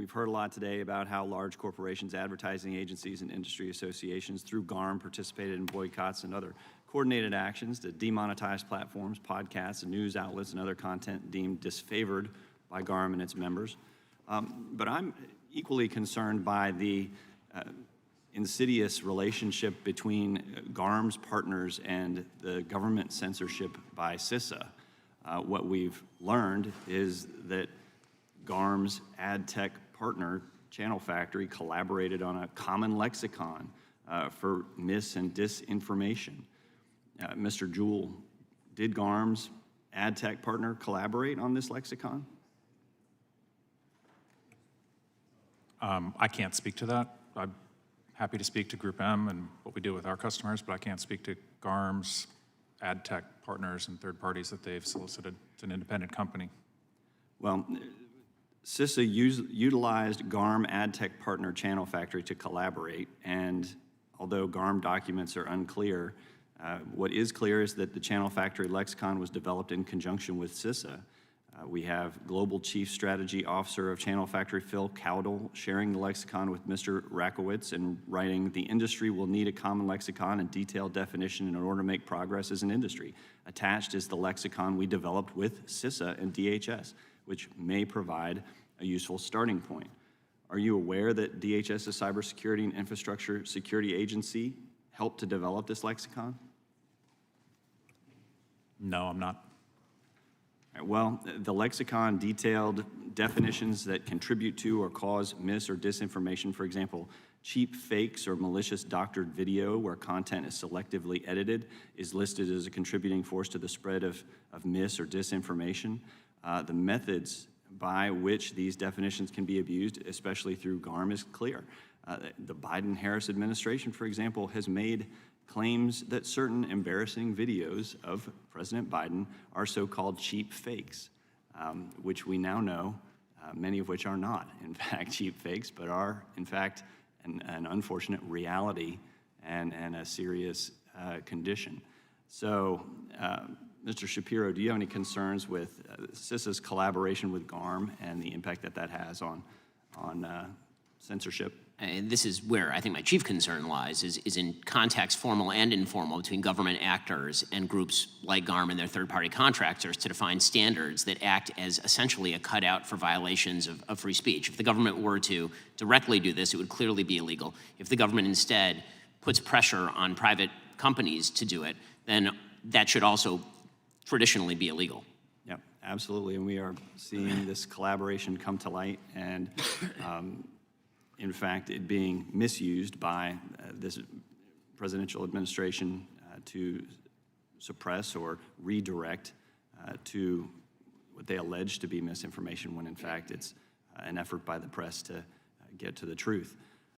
We've heard a lot today about how large corporations, advertising agencies, and industry associations through GARM participated in boycotts and other coordinated actions to demonetize platforms, podcasts, and news outlets and other content deemed disfavored by GARM and its members. But I'm equally concerned by the insidious relationship between GARM's partners and the government censorship by CISA. What we've learned is that GARM's ad tech partner, Channel Factory, collaborated on a common lexicon for mis- and disinformation. Mr. Jewell, did GARM's ad tech partner collaborate on this lexicon? I can't speak to that. I'm happy to speak to Group M and what we do with our customers, but I can't speak to GARM's ad tech partners and third parties that they've solicited. It's an independent company. Well, CISA utilized GARM ad tech partner Channel Factory to collaborate, and although GARM documents are unclear, what is clear is that the Channel Factory lexicon was developed in conjunction with CISA. We have Global Chief Strategy Officer of Channel Factory, Phil Cowdell, sharing the lexicon with Mr. Rakowitz and writing, "The industry will need a common lexicon and detailed definition in order to make progress as an industry. Attached is the lexicon we developed with CISA and DHS, which may provide a useful starting point." Are you aware that DHS's Cybersecurity and Infrastructure Security Agency helped to develop this lexicon? No, I'm not. Well, the lexicon detailed definitions that contribute to or cause mis- or disinformation. For example, cheap fakes or malicious doctored video where content is selectively edited is listed as a contributing force to the spread of mis- or disinformation. The methods by which these definitions can be abused, especially through GARM, is clear. The Biden-Harris administration, for example, has made claims that certain embarrassing videos of President Biden are so-called cheap fakes, which we now know, many of which are not, in fact, cheap fakes, but are, in fact, an unfortunate reality and a serious condition. So, Mr. Shapiro, do you have any concerns with CISA's collaboration with GARM and the impact that that has on censorship? And this is where I think my chief concern lies, is in context, formal and informal, between government actors and groups like GARM and their third-party contractors to define standards that act as essentially a cutout for violations of free speech. If the government were to directly do this, it would clearly be illegal. If the government instead puts pressure on private companies to do it, then that should also traditionally be illegal. Yep, absolutely, and we are seeing this collaboration come to light, and in fact, it being misused by this presidential administration to suppress or redirect to what they allege to be misinformation, when in fact it's an effort by the press to get to the truth.